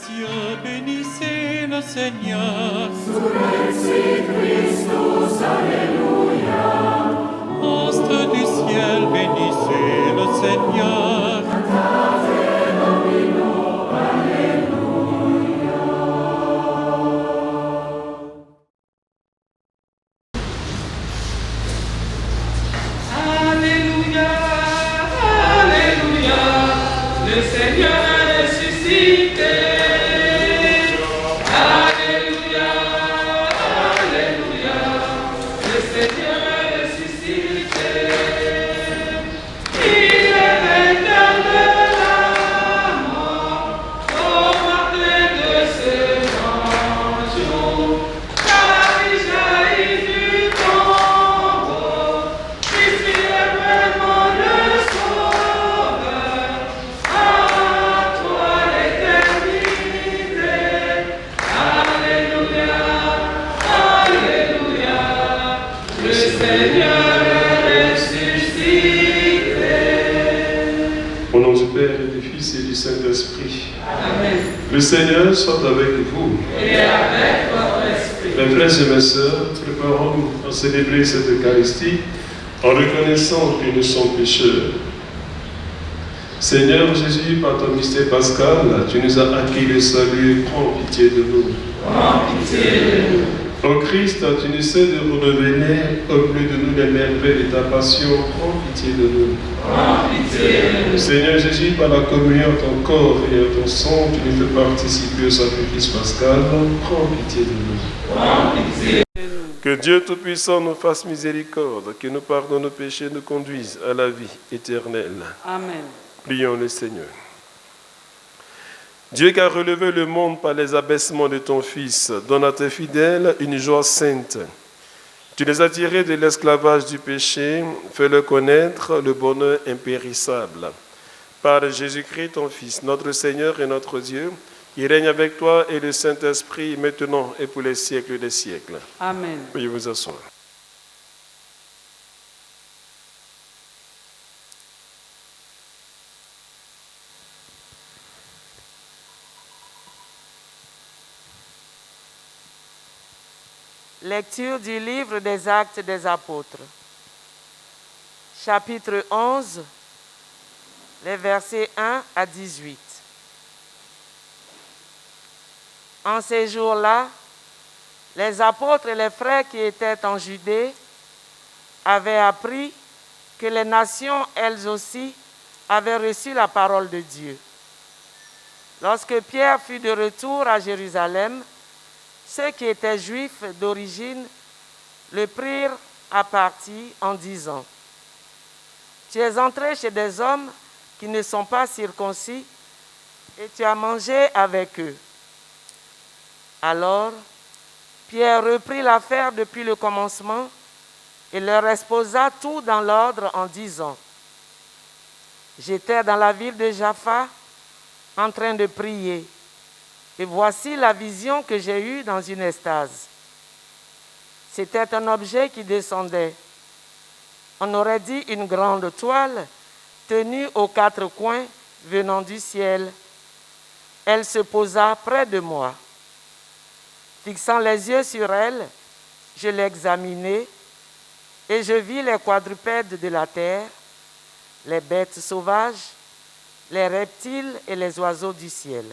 cieux, bénissez le Seigneur. Surrexit Christus, Alléluia. Astres du ciel, bénissez le Seigneur. Cantate Domino, Alléluia. Alléluia, Alléluia, le Seigneur a ressuscité. Alléluia, Alléluia, le Seigneur a ressuscité. Il est vainqueur de la mort, au martyr de ce grand jour, car il jaillit du tombeau. Christ est vraiment le Sauveur, à toi l'éternité. Alléluia, Alléluia, le Seigneur est ressuscité. Au nom du Père et du Fils et du Saint-Esprit. Amen. Le Seigneur soit avec vous. Et avec votre esprit. Mes frères et mes sœurs, préparons-nous à célébrer cette Eucharistie en reconnaissant que nous sommes pécheurs. Seigneur Jésus, par ton mystère pascal, tu nous as acquis le salut, prends pitié de nous. Prends pitié de nous. Ô Christ, tu ne sais de redonner au milieu de nous les merveilles de ta passion, prends pitié de nous. Prends pitié de nous. Seigneur Jésus, par la communion à ton corps et à ton sang, tu nous fais participer au sacrifice pascal, prends pitié de nous. Prends pitié de nous. Que Dieu Tout-Puissant nous fasse miséricorde, que nous pardonne nos péchés, nous conduise à la vie éternelle. Amen. Prions le Seigneur. Dieu qui a relevé le monde par les abaissements de ton Fils, donne à tes fidèles une joie sainte. Tu les as tirés de l'esclavage du péché, fais-leur connaître le bonheur impérissable. Par Jésus-Christ, ton Fils, notre Seigneur et notre Dieu, il règne avec toi et le Saint-Esprit maintenant et pour les siècles des siècles. Amen. Veuillez vous asseoir. Lecture du livre des Actes des Apôtres. Chapitre 11, les versets 1 à 18. En ces jours-là, les apôtres et les frères qui étaient en Judée avaient appris que les nations, elles aussi, avaient reçu la parole de Dieu. Lorsque Pierre fut de retour à Jérusalem, ceux qui étaient juifs d'origine le prirent à partie en disant : « Tu es entré chez des hommes qui ne sont pas circoncis et tu as mangé avec eux. » Alors, Pierre reprit l'affaire depuis le commencement et leur exposa tout dans l'ordre en disant : « J'étais dans la ville de Jaffa en train de prier. Et voici la vision que j'ai eue dans une estase. C'était un objet qui descendait. On aurait dit une grande toile tenue aux quatre coins venant du ciel. Elle se posa près de moi. Fixant les yeux sur elle, je l'examinai et je vis les quadrupèdes de la terre, les bêtes sauvages, les reptiles et les oiseaux du ciel.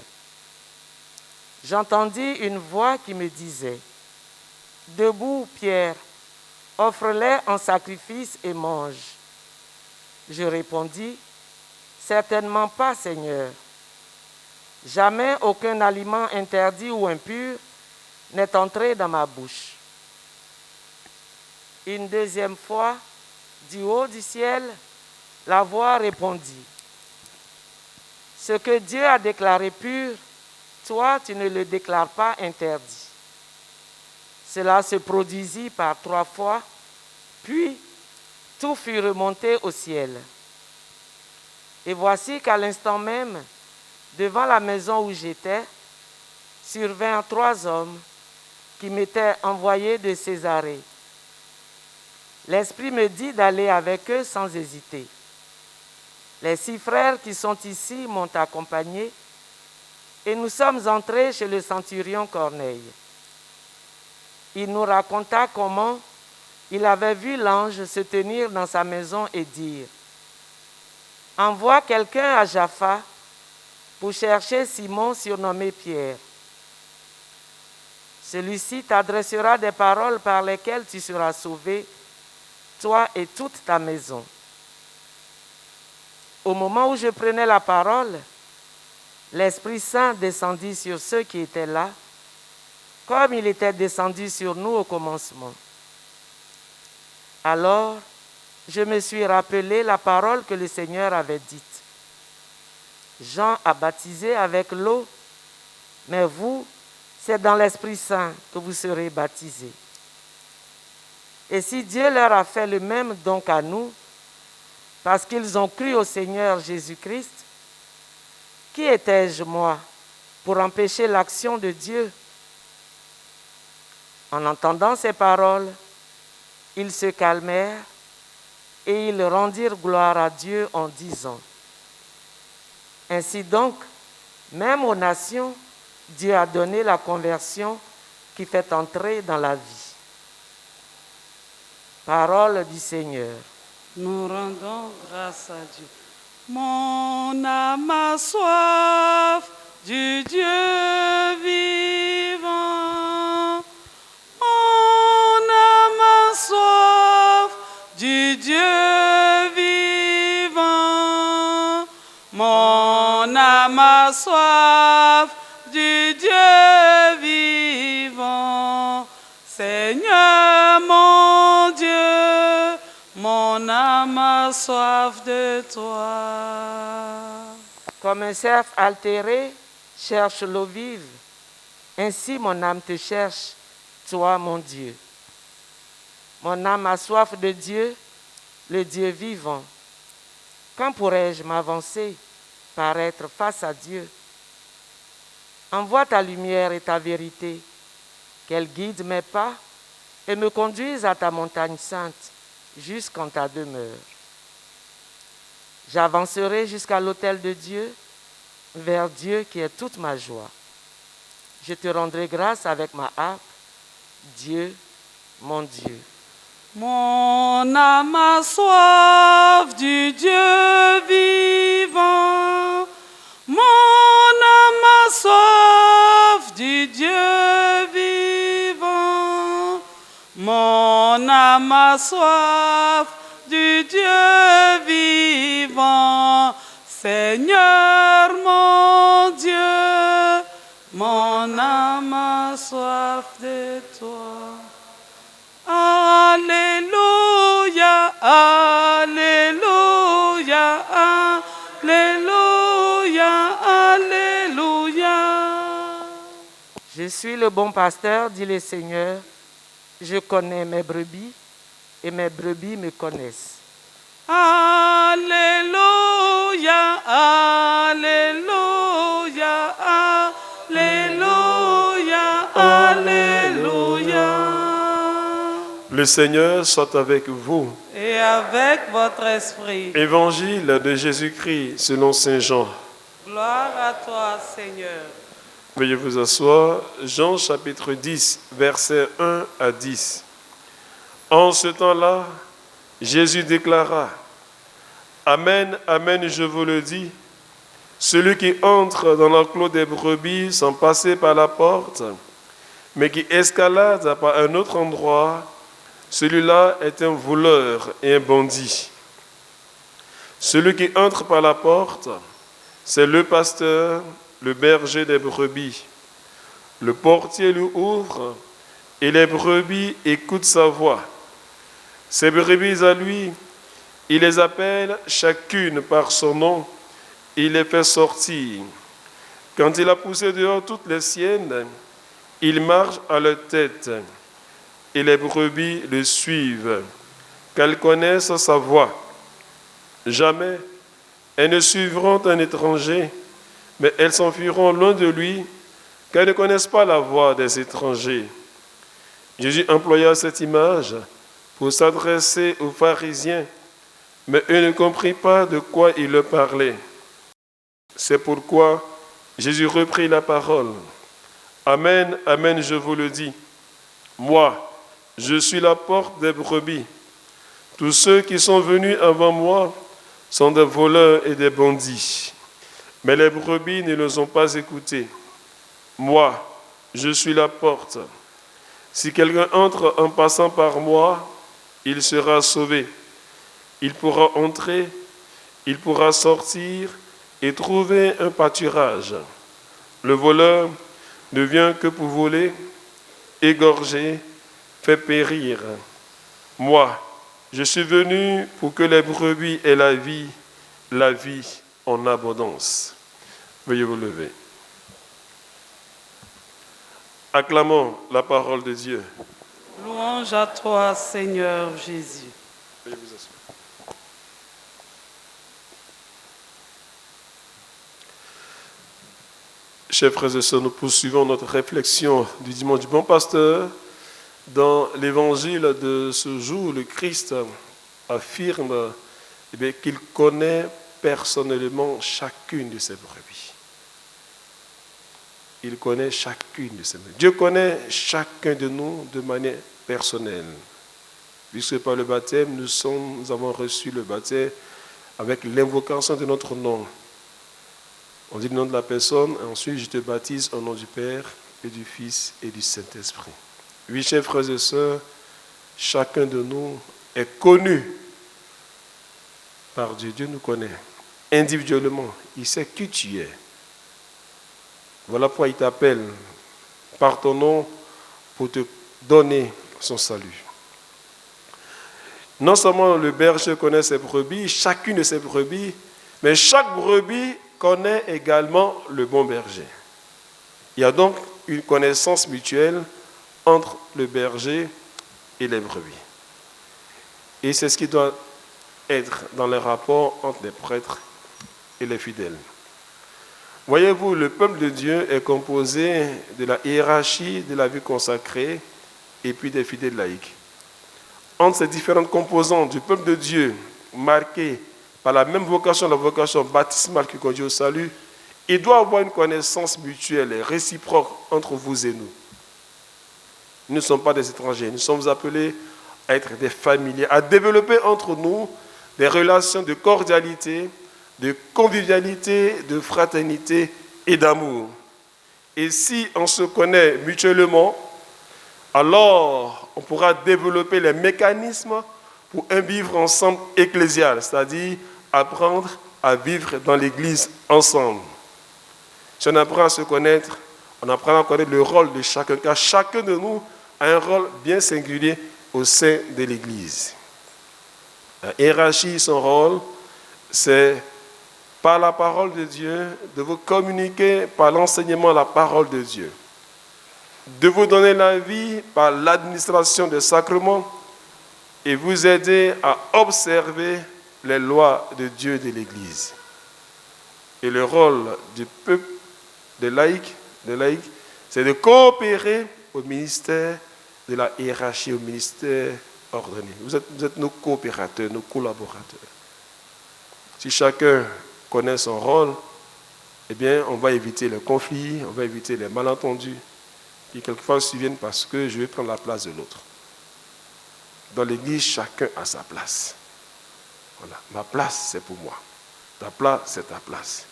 J'entendis une voix qui me disait : « Debout, Pierre, offre-les en sacrifice et mange. » Je répondis : « Certainement pas, Seigneur. Jamais aucun aliment interdit ou impur n'est entré dans ma bouche. » Une deuxième fois, du haut du ciel, la voix répondit : « Ce que Dieu a déclaré pur, toi, tu ne le déclares pas interdit. » Cela se produisit par 3 fois, puis tout fut remonté au ciel. Et voici qu'à l'instant même, devant la maison où j'étais, survinrent 3 hommes qui m'étaient envoyés de Césarée. L'Esprit me dit d'aller avec eux sans hésiter. Les 6 frères qui sont ici m'ont accompagné. et nous sommes entrés chez le centurion Corneille. Il nous raconta comment il avait vu l'ange se tenir dans sa maison et dire « Envoie quelqu'un à Jaffa pour chercher Simon surnommé Pierre. Celui-ci t'adressera des paroles par lesquelles tu seras sauvé, toi et toute ta maison. » Au moment où je prenais la parole, l'Esprit Saint descendit sur ceux qui étaient là, comme il était descendu sur nous au commencement. Alors, je me suis rappelé la parole que le Seigneur avait dite. Jean a baptisé avec l'eau, mais vous, c'est dans l'Esprit Saint que vous serez baptisés. Et si Dieu leur a fait le même don qu'à nous, parce qu'ils ont cru au Seigneur Jésus-Christ, qui étais-je, moi, pour empêcher l'action de Dieu? En entendant ces paroles, ils se calmèrent et ils rendirent gloire à Dieu en disant, « Ainsi donc, même aux nations, Dieu a donné la conversion qui fait entrer dans la vie. » Parole du Seigneur. Nous rendons grâce à Dieu. Mon âme a soif du Dieu vivant. Mon âme a soif du Dieu vivant. Mon âme a soif du Dieu vivant. Seigneur mon Dieu, mon âme a soif de toi. Comme un cerf altéré cherche l'eau vive, ainsi mon âme te cherche, toi mon Dieu. Mon âme a soif de Dieu, le Dieu vivant. Quand pourrais-je m'avancer, paraître face à Dieu? Envoie ta lumière et ta vérité, qu'elle guide mes pas et me conduise à ta montagne sainte, jusqu'en ta demeure. J'avancerai jusqu'à l'autel de Dieu, vers Dieu qui est toute ma joie. Je te rendrai grâce avec ma harpe, Dieu, mon Dieu. Mon âme a soif du Dieu vivant. Mon âme a soif du Dieu vivant. Mon âme a soif du Dieu vivant. Seigneur mon Dieu, mon âme a soif de toi. Alléluia, Alléluia, Alléluia, Alléluia. Je suis le bon pasteur, dit le Seigneur. Je connais mes brebis et mes brebis me connaissent. Alléluia, Alléluia, Alléluia, Alléluia. Le Seigneur soit avec vous. Et avec votre esprit. Évangile de Jésus-Christ selon Saint Jean. Gloire à toi, Seigneur. Veuillez vous asseoir. Jean chapitre 10, versets 1 à 10. En ce temps-là, Jésus déclara, « Amen, Amen, je vous le dis, celui qui entre dans l'enclos des brebis sans passer par la porte, mais qui escalade par un autre endroit, celui-là est un voleur et un bandit. Celui qui entre par la porte, c'est le pasteur, le berger des brebis. Le portier lui ouvre et les brebis écoutent sa voix. Ces brebis à lui, il les appelle chacune par son nom, il les fait sortir. Quand il a poussé dehors toutes les siennes, il marche à leur tête. Et les brebis le suivent, qu'elles connaissent sa voix. Jamais elles ne suivront un étranger, mais elles s'enfuiront loin de lui, car elles ne connaissent pas la voix des étrangers. Jésus employa cette image pour s'adresser aux pharisiens, mais eux ne comprirent pas de quoi il leur parlait. C'est pourquoi Jésus reprit la parole. Amen, amen, je vous le dis. Moi, je suis la porte des brebis. Tous ceux qui sont venus avant moi sont des voleurs et des bandits. Mais les brebis ne les ont pas écoutés. Moi, je suis la porte. Si quelqu'un entre en passant par moi, il sera sauvé. Il pourra entrer, il pourra sortir et trouver un pâturage. Le voleur ne vient que pour voler, égorger, faire périr. Moi, je suis venu pour que les brebis aient la vie en abondance. Veuillez vous lever. Acclamons la parole de Dieu. Louange à toi, Seigneur Jésus. Veuillez vous asseoir. Chers frères et sœurs, nous poursuivons notre réflexion du dimanche du bon pasteur. Dans l'évangile de ce jour, le Christ affirme qu'il connaît personnellement chacune de ses brebis. Il connaît chacune de ses brebis. Dieu connaît chacun de nous de manière personnelle. Puisque par le baptême, nous avons reçu le baptême avec l'invocation de notre nom. On dit le nom de la personne, et ensuite je te baptise au nom du Père et du Fils et du Saint-Esprit. Oui, chers frères et sœurs, chacun de nous est connu par Dieu. Dieu nous connaît individuellement. Il sait qui tu es. Voilà pourquoi il t'appelle par ton nom pour te donner son salut. Non seulement le berger connaît ses brebis, chacune de ses brebis, mais chaque brebis connaît également le bon berger. Il y a donc une connaissance mutuelle entre le berger et les brebis. Et c'est ce qui doit être dans les rapports entre les prêtres et les fidèles. Voyez-vous, le peuple de Dieu est composé de la hiérarchie de la vie consacrée et puis des fidèles laïcs. Entre ces différentes composantes du peuple de Dieu, marquées par la même vocation, la vocation baptismale qui conduit au salut, il doit y avoir une connaissance mutuelle et réciproque entre vous et nous. Nous ne sommes pas des étrangers, nous sommes appelés à être des familiers, à développer entre nous des relations de cordialité, de convivialité, de fraternité et d'amour. Et si on se connaît mutuellement, alors on pourra développer les mécanismes pour un vivre ensemble ecclésial, c'est-à-dire apprendre à vivre dans l'Église ensemble. Si on apprend à se connaître, on apprend à connaître le rôle de chacun, car chacun de nous a un rôle bien singulier au sein de l'Église. La hiérarchie, son rôle, c'est par la parole de Dieu, de vous communiquer par l'enseignement de la parole de Dieu, de vous donner la vie par l'administration des sacrements et vous aider à observer les lois de Dieu et de l'Église. Et le rôle du peuple, des laïcs, c'est de coopérer au ministère de la hiérarchie, au ministère ordonné. Vous êtes nos coopérateurs, nos collaborateurs. Si chacun connaît son rôle, eh bien, on va éviter les conflits, on va éviter les malentendus, qui quelquefois surviennent parce que je vais prendre la place de l'autre. Dans l'Église, chacun a sa place. Voilà. Ma place, c'est pour moi. Ta place, c'est ta place.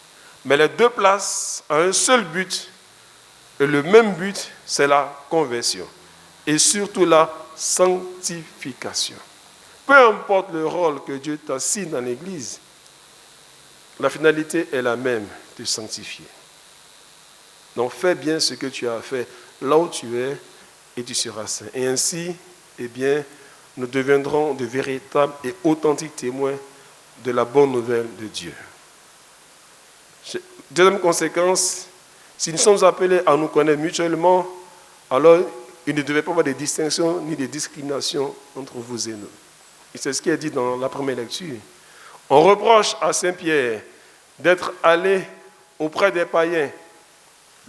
Mais les deux places ont un seul but. Et le même but, c'est la conversion. Et surtout la sanctification. Peu importe le rôle que Dieu t'assigne dans l'Église, la finalité est la même, te sanctifier. Donc fais bien ce que tu as fait là où tu es et tu seras saint. Et ainsi, eh bien, nous deviendrons de véritables et authentiques témoins de la bonne nouvelle de Dieu. Deuxième conséquence, si nous sommes appelés à nous connaître mutuellement, alors il ne devait pas y avoir de distinctions ni de discriminations entre vous et nous. Et c'est ce qui est dit dans la première lecture. On reproche à Saint Pierre d'être allé auprès des païens.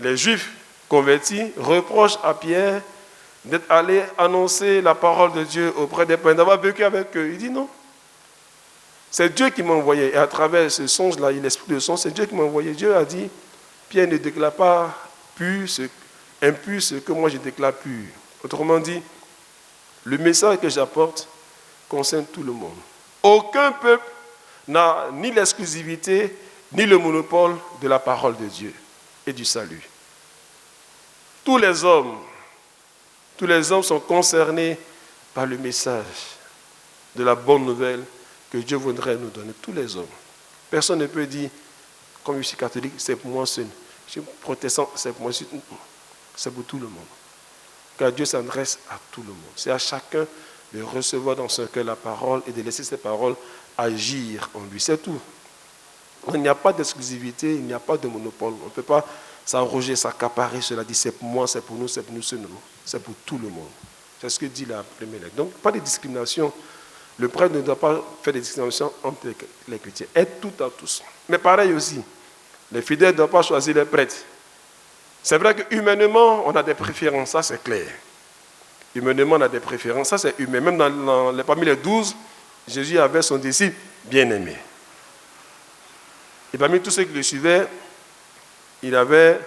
Les Juifs convertis reprochent à Pierre d'être allé annoncer la parole de Dieu auprès des païens, d'avoir vécu avec eux. Il dit non. C'est Dieu qui m'a envoyé. Et à travers ce songe-là, l'esprit de songe, c'est Dieu qui m'a envoyé. Dieu a dit, Pierre ne déclare pas impur ce que moi je déclare pur. Autrement dit, le message que j'apporte concerne tout le monde. Aucun peuple n'a ni l'exclusivité, ni le monopole de la parole de Dieu et du salut. Tous les hommes sont concernés par le message de la bonne nouvelle que Dieu voudrait nous donner. Tous les hommes. Personne ne peut dire, comme je suis catholique, c'est pour moi seul. Je suis protestant, c'est pour moi seul. C'est pour tout le monde. Car Dieu s'adresse à tout le monde. C'est à chacun de recevoir dans son cœur la parole et de laisser ces paroles agir en lui. C'est tout. Il n'y a pas d'exclusivité, il n'y a pas de monopole. On ne peut pas s'arroger, s'accaparer, cela dit c'est pour moi, c'est pour nous seuls, c'est pour tout le monde. C'est ce que dit la première lettre. Donc, pas de discrimination. Le prêtre ne doit pas faire de discrimination entre les chrétiens. Être tout à tous. Mais pareil aussi, les fidèles ne doivent pas choisir les prêtres. C'est vrai que humainement, on a des préférences, ça c'est clair. Humainement, on a des préférences, ça c'est humain. Même parmi les 12, Jésus avait son disciple bien-aimé. Et parmi tous ceux qui le suivaient, il avait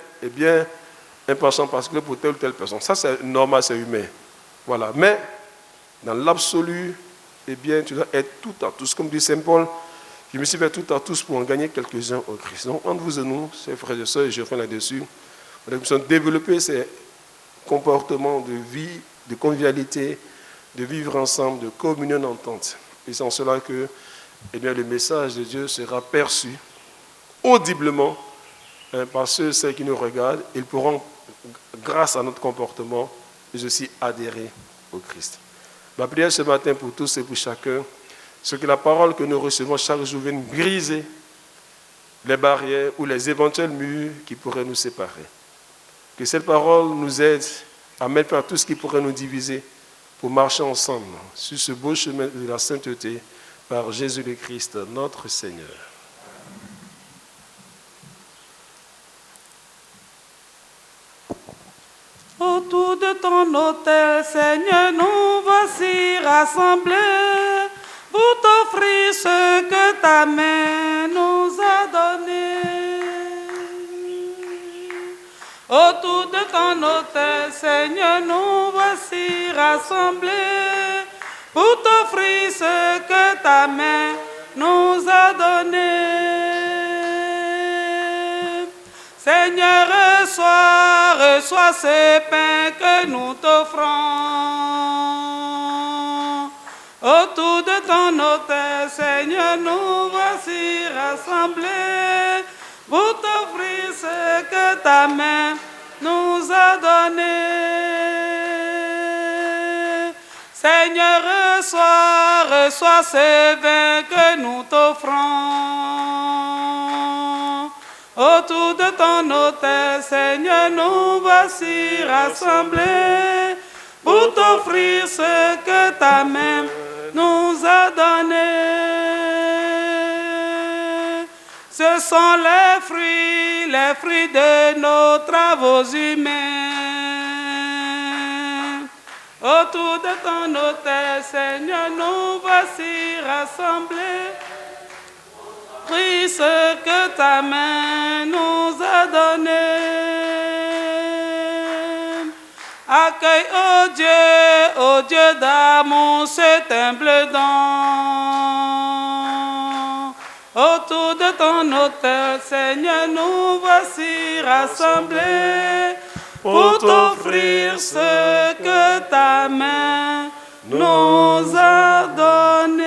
un penchant particulier pour telle ou telle personne. Ça c'est normal, c'est humain. Voilà. Mais dans l'absolu, tu dois être tout à tous. Comme dit Saint Paul, je me suis fait tout à tous pour en gagner quelques-uns au Christ. Donc entre vous et nous, chers frères et sœurs, je reviens là-dessus, nous devons développer ces comportements de vie, de convivialité, de vivre ensemble, de communion d'entente. Et c'est en cela que le message de Dieu sera perçu audiblement par ceux qui nous regardent. Ils pourront, grâce à notre comportement, aussi adhérer au Christ. Ma prière ce matin pour tous et pour chacun, c'est que la parole que nous recevons chaque jour vienne briser les barrières ou les éventuels murs qui pourraient nous séparer. Que cette parole nous aide à mettre par tout ce qui pourrait nous diviser pour marcher ensemble sur ce beau chemin de la sainteté par Jésus le Christ, notre Seigneur. Autour de ton autel, Seigneur, nous voici rassemblés pour t'offrir ce que ta main nous a donné. Autour de ton autel, Seigneur, nous voici rassemblés pour t'offrir ce que ta main nous a donné. Seigneur, reçois ce pain que nous t'offrons. Autour de ton autel, Seigneur, nous voici rassemblés pour t'offrir ce que ta main nous a donné. Seigneur, reçois ce vin que nous t'offrons. Autour de ton autel, Seigneur, nous voici rassemblés pour t'offrir ce que ta main nous a donné. Ce sont les fruits de nos travaux humains. Autour de ton autel, Seigneur, nous voici rassemblés. Prie ce que ta main nous a donné. Accueille, ô Dieu d'amour, cet humble don. Autour de ton autel, Seigneur, nous voici rassemblés pour t'offrir ce que ta main nous a donné.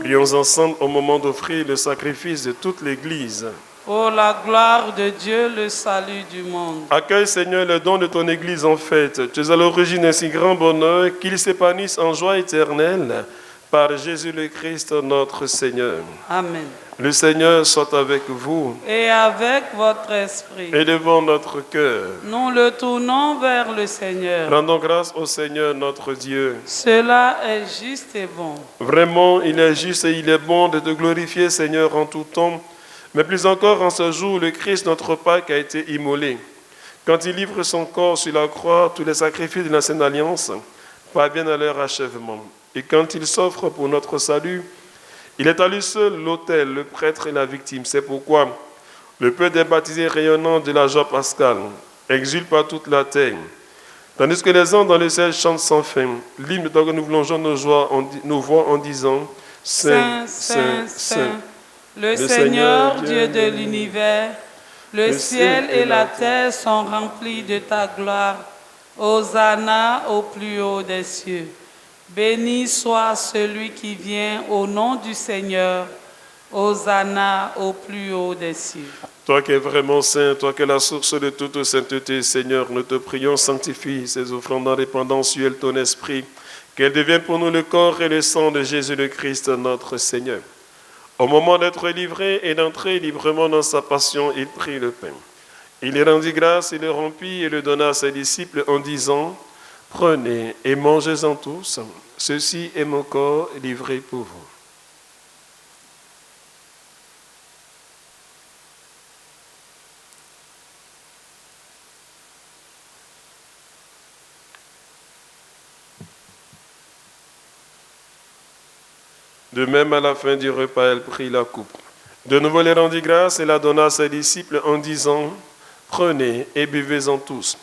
Prions ensemble au moment d'offrir le sacrifice de toute l'Église. Pour la gloire de Dieu, le salut du monde. Accueille, Seigneur, le don de ton Église en fête. Tu es à l'origine d'un si grand bonheur qu'il s'épanouisse en joie éternelle par Jésus le Christ, notre Seigneur. Amen. Le Seigneur soit avec vous. Et avec votre esprit. Et devant notre cœur. Nous le tournons vers le Seigneur. Rendons grâce au Seigneur notre Dieu. Cela est juste et bon. Vraiment, il est juste et il est bon de te glorifier, Seigneur, en tout temps. Mais plus encore en ce jour, le Christ, notre Pâque, a été immolé. Quand il livre son corps sur la croix, tous les sacrifices de l'ancienne alliance parviennent à leur achèvement. Et quand il s'offre pour notre salut, il est à lui seul l'autel, le prêtre et la victime. C'est pourquoi, Le peuple des baptisés rayonnant de la joie pascale exulte par toute la terre. Tandis que les anges dans le ciel chantent sans fin, l'hymne dont nous plongeons nos voix en disant « Saint, Saint, Saint, le Seigneur Dieu de l'univers, le ciel et la terre sont remplis de ta gloire. Hosanna au plus haut des cieux. Béni soit celui qui vient au nom du Seigneur. Hosanna au plus haut des cieux. » Toi qui es vraiment saint, toi qui es la source de toute sainteté, Seigneur, nous te prions, sanctifie ces offrandes en répandant sur elles ton esprit, qu'elles deviennent pour nous le corps et le sang de Jésus le Christ, notre Seigneur. Au moment d'être livré et d'entrer librement dans sa passion, il prit le pain. Il y rendit grâce, il le rompit et le donna à ses disciples en disant « Prenez et mangez-en tous, ceci est mon corps livré pour vous. » De même, à la fin du repas, elle prit la coupe. De nouveau, elle rendit grâce et la donna à ses disciples en disant « Prenez et buvez-en tous,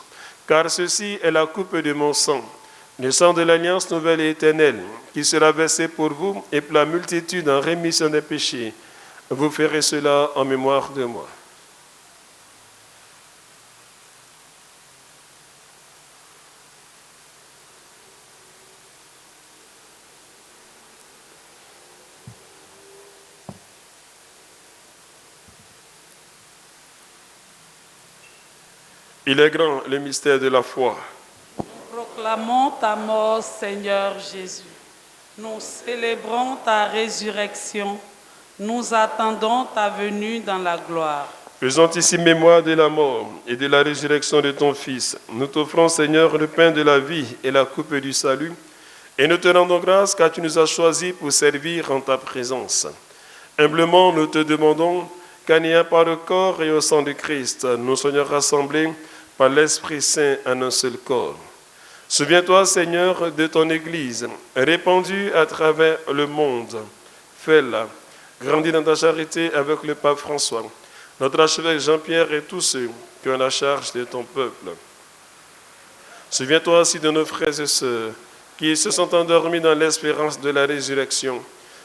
car ceci est la coupe de mon sang, le sang de l'alliance nouvelle et éternelle, qui sera versé pour vous et pour la multitude en rémission des péchés. Vous ferez cela en mémoire de moi. » Il est grand le mystère de la foi. Nous proclamons ta mort, Seigneur Jésus. Nous célébrons ta résurrection. Nous attendons ta venue dans la gloire. Faisant ici mémoire de la mort et de la résurrection de ton Fils, nous t'offrons, Seigneur, le pain de la vie et la coupe du salut, et nous te rendons grâce car tu nous as choisis pour servir en ta présence. Humblement, nous te demandons qu'en ayant par le corps et au sang de Christ, nous soyons rassemblés par l'Esprit Saint en un seul corps. Souviens-toi, Seigneur, de ton Église, répandue à travers le monde. Fais-la, grandis dans ta charité avec le pape François, notre archevêque Jean-Pierre et tous ceux qui ont la charge de ton peuple. Souviens-toi aussi de nos frères et sœurs qui se sont endormis dans l'espérance de la résurrection.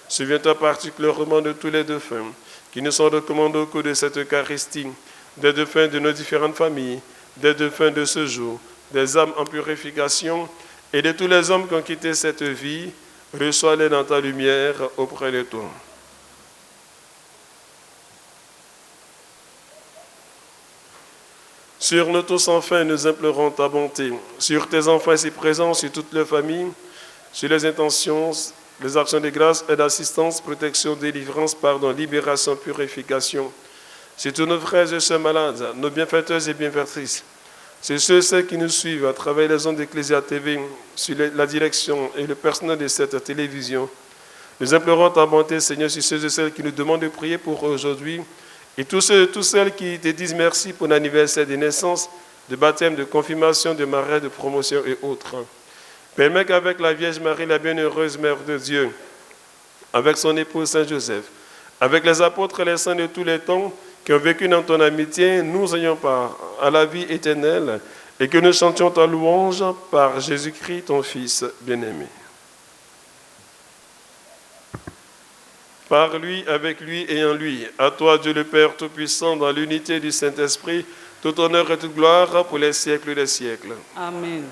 Souviens-toi particulièrement de tous les défunts qui nous sont recommandés au cours de cette Eucharistie, des défunts de nos différentes familles, des défunts de ce jour, des âmes en purification et de tous les hommes qui ont quitté cette vie. Reçois-les dans ta lumière auprès de toi. Sur nous tous enfin, nous implorons ta bonté, sur tes enfants ici présents, sur toutes les familles, sur les intentions, les actions de grâce et d'assistance, protection, délivrance, pardon, libération, purification. C'est tous nos frères et sœurs malades, nos bienfaiteurs et bienfaitrices. C'est ceux qui nous suivent à travers les ondes d'Ecclésia TV, sur la direction et le personnel de cette télévision. Nous implorons ta bonté, Seigneur, sur ceux et celles qui nous demandent de prier pour aujourd'hui. Et tous ceux et toutes celles qui te disent merci pour l'anniversaire de naissance, de baptême, de confirmation, de mariage, de promotion et autres. Permets qu'avec la Vierge Marie, la bienheureuse Mère de Dieu, avec son époux Saint Joseph, avec les apôtres et les saints de tous les temps, qui ont vécu dans ton amitié, nous ayons part à la vie éternelle et que nous chantions ta louange par Jésus-Christ, ton Fils bien-aimé. Par lui, avec lui et en lui, à toi Dieu le Père Tout-Puissant, dans l'unité du Saint-Esprit, tout honneur et toute gloire pour les siècles des siècles. Amen.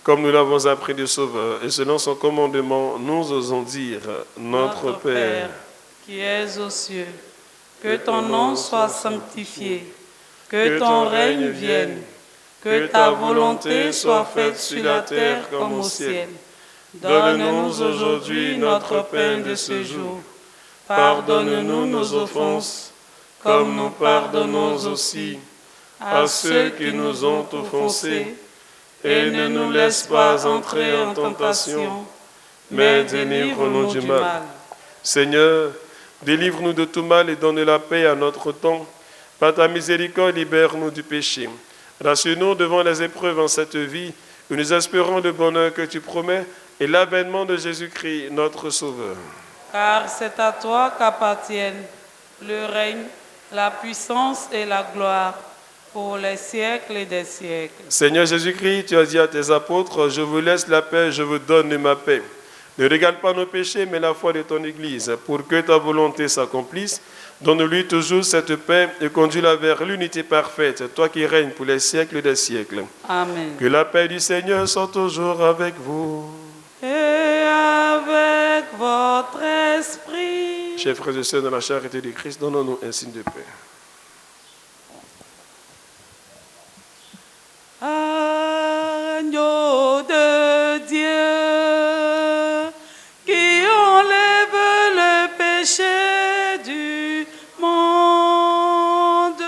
Comme nous l'avons appris du Sauveur, et selon son commandement, nous osons dire, Notre Père, qui es aux cieux, que ton nom soit sanctifié, que ton règne vienne, que ta volonté soit faite sur la terre comme au ciel. Donne-nous aujourd'hui notre pain de ce jour. Pardonne-nous nos offenses, comme nous pardonnons aussi à ceux qui nous ont offensés. Et ne nous laisse pas entrer en tentation, mais délivre-nous du mal. Seigneur, délivre-nous de tout mal et donne la paix à notre temps. Par ta miséricorde, libère-nous du péché. Rassure-nous devant les épreuves en cette vie, où nous espérons le bonheur que tu promets et l'avènement de Jésus-Christ, notre Sauveur. car c'est à toi qu'appartiennent le règne, la puissance et la gloire pour les siècles des siècles. Seigneur Jésus-Christ, tu as dit à tes apôtres, je vous laisse la paix, je vous donne ma paix. Ne regarde pas nos péchés, mais la foi de ton Église, pour que ta volonté s'accomplisse. Donne-lui toujours cette paix et conduis-la vers l'unité parfaite, toi qui règnes pour les siècles des siècles. Amen. Que la paix du Seigneur soit toujours avec vous. Et avec votre esprit. Chers frères et sœurs, dans la charité du Christ, donnons-nous un signe de paix. Agneau de Dieu, qui enlève le péché du monde,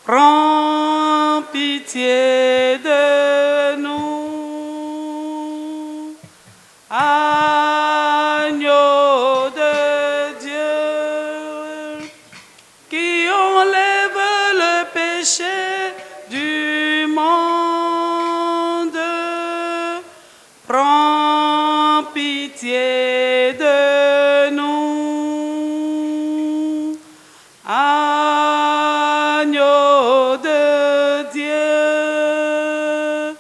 prends pitié de nous. Agneau de Dieu, qui enlève le péché du monde, prends pitié de nous. Agneau de Dieu,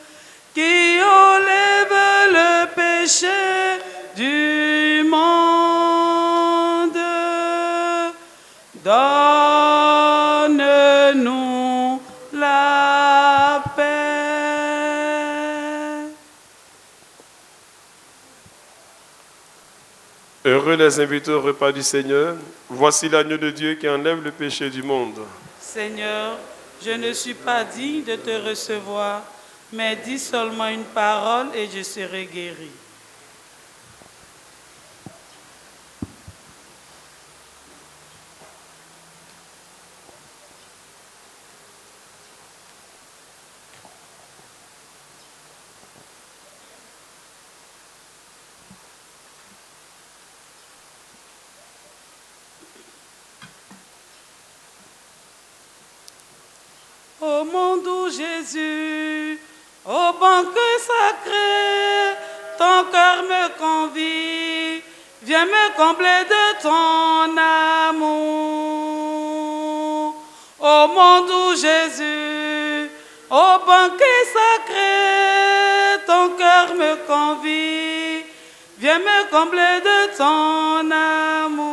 qui enlève le péché du monde, donne-nous la paix. Heureux les invités au repas du Seigneur. Voici l'agneau de Dieu qui enlève le péché du monde. Seigneur, je ne suis pas digne de te recevoir, mais dis seulement une parole et je serai guéri. Ô mon doux Jésus, au banquet sacré, ton cœur me convie, viens me combler de ton amour. Ô mon doux Jésus, au banquet sacré, ton cœur me convie, viens me combler de ton amour.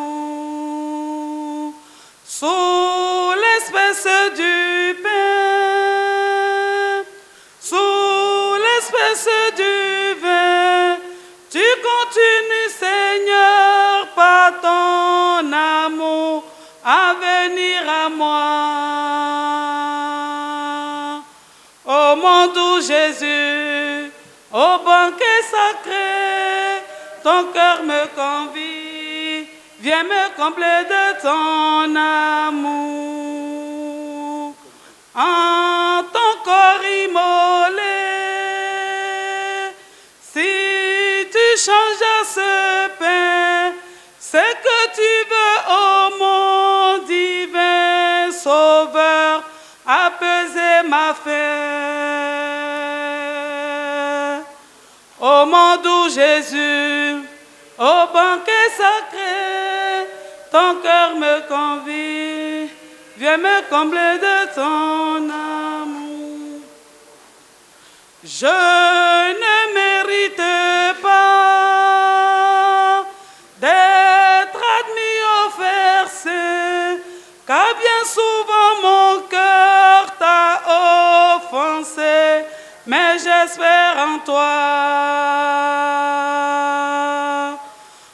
Sous l'espèce du pain, sous l'espèce du vin, tu continues, Seigneur, par ton amour, à venir à moi. Ô mon doux Jésus, au banquet sacré, ton cœur me convie, viens me combler de ton amour. En ton corps immolé, si tu changes à ce pain, c'est que tu veux, ô mon divin Sauveur, apaiser ma faim. Ô mon doux Jésus, au banquet sacré, ton cœur me convie, viens me combler de ton amour. Je ne mérite pas d'être admis au verset, car bien souvent mon cœur t'a offensé, mais j'espère en toi.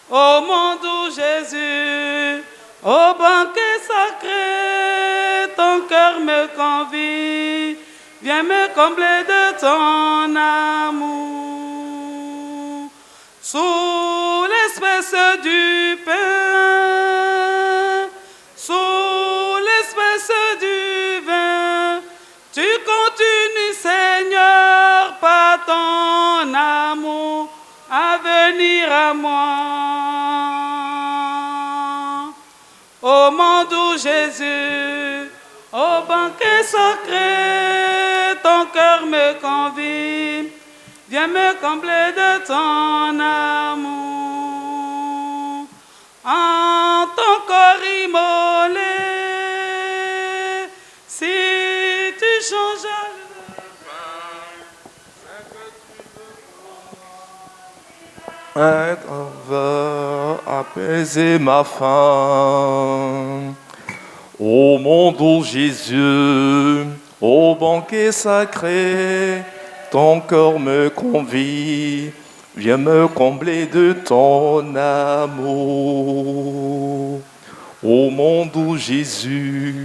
Ô mon doux Jésus, au banquet sacré, ton cœur me convie, viens me combler de ton amour. Sous l'espèce du pain, sous l'espèce du vin, tu continues, Seigneur, par ton amour, à venir à moi. Ô mon doux Jésus, au banquet sacré, ton cœur me convie, viens me combler de ton amour. Marie Mollet, si tu changes On va apaiser ma faim. Ô mon doux Jésus, au banquet sacré, ton corps me convie, viens me combler de ton amour. Ô mon doux Jésus,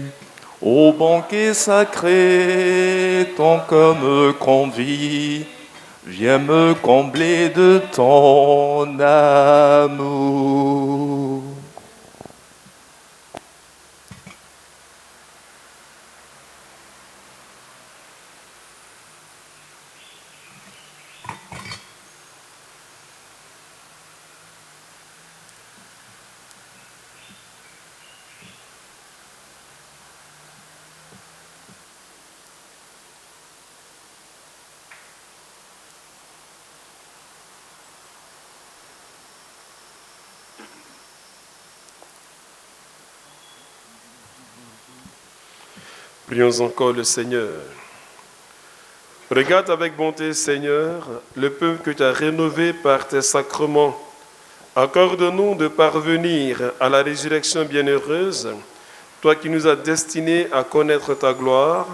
au banquet sacré, ton corps me convie, viens me combler de ton amour. Prions encore le Seigneur. Regarde avec bonté, Seigneur, le peuple que tu as rénové par tes sacrements. Accorde-nous de parvenir à la résurrection bienheureuse, toi qui nous as destinés à connaître ta gloire,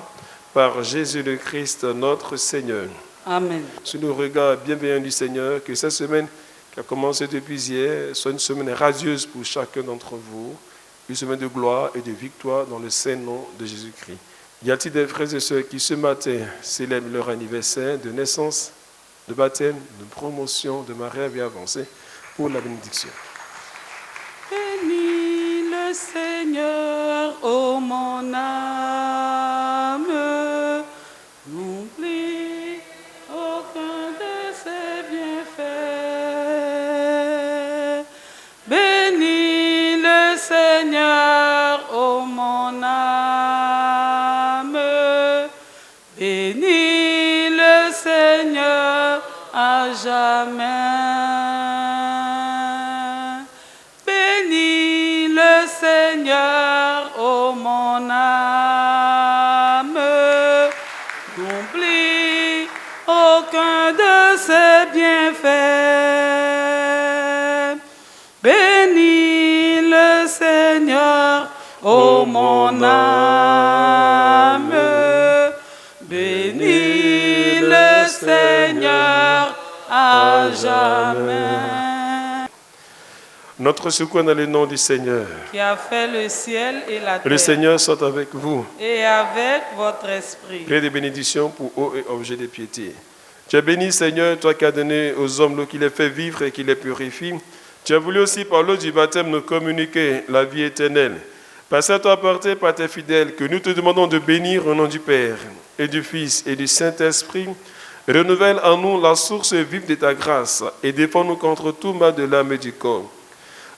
par Jésus le Christ, notre Seigneur. Amen. Sous le regard bienveillant du Seigneur, que cette semaine qui a commencé depuis hier soit une semaine radieuse pour chacun d'entre vous, une semaine de gloire et de victoire dans le saint nom de Jésus-Christ. Y a-t-il des frères et sœurs qui ce matin célèbrent leur anniversaire de naissance, de baptême, de promotion, de mariage et avancée pour la bénédiction? Bénis le Seigneur, ô mon âme, n'oublie aucun de ses bienfaits. Bénis le Seigneur, ô mon âme, bénis le Seigneur à jamais. Bénis le Seigneur, ô mon âme, n'oublie aucun de ses bienfaits. Bénis le Seigneur, ô mon âme, bénis le Seigneur à jamais. Notre secours dans le nom du Seigneur. Qui a fait le ciel et la terre. Le Seigneur soit avec vous. Et avec votre esprit. Priez des bénédictions pour eau et objet de piété. Tu es béni, Seigneur, toi qui as donné aux hommes l'eau qui les fait vivre et qui les purifie. Tu as voulu aussi par l'eau du baptême nous communiquer la vie éternelle. Par cette apportée par tes fidèles que nous te demandons de bénir au nom du Père et du Fils et du Saint-Esprit, renouvelle en nous la source vive de ta grâce et défends-nous contre tout mal de l'âme et du corps.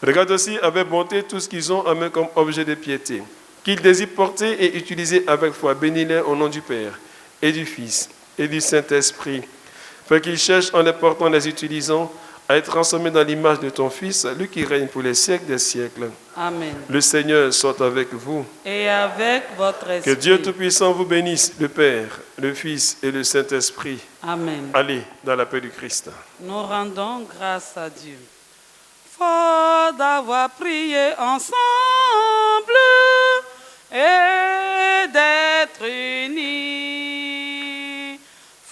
Regarde aussi avec bonté tout ce qu'ils ont en main comme objet de piété, qu'ils désirent porter et utiliser avec foi. Bénis-les au nom du Père et du Fils et du Saint-Esprit. Fais qu'ils cherchent en les portant, les utilisant, à être transformés dans l'image de ton Fils, lui qui règne pour les siècles des siècles. Amen. Le Seigneur soit avec vous. Et avec votre esprit. Que Dieu Tout-Puissant vous bénisse, le Père, le Fils et le Saint-Esprit. Amen. Allez dans la paix du Christ. Nous rendons grâce à Dieu. Fort d'avoir prié ensemble et d'être unis.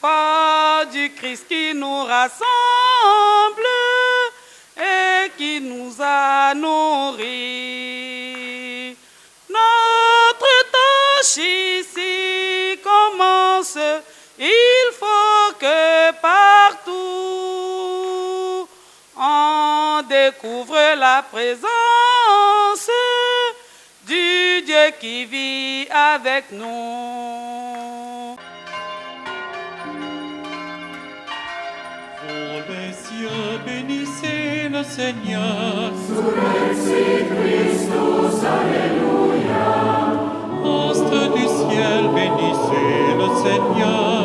Fort du Christ qui nous rassemble et qui nous a nourris. Notre tâche ici commence. Il faut que partout on découvre la présence du Dieu qui vit avec nous. Ô les cieux, bénissez le Seigneur. Surrexit Christus, Alléluia. Astres du ciel, bénissez le Seigneur.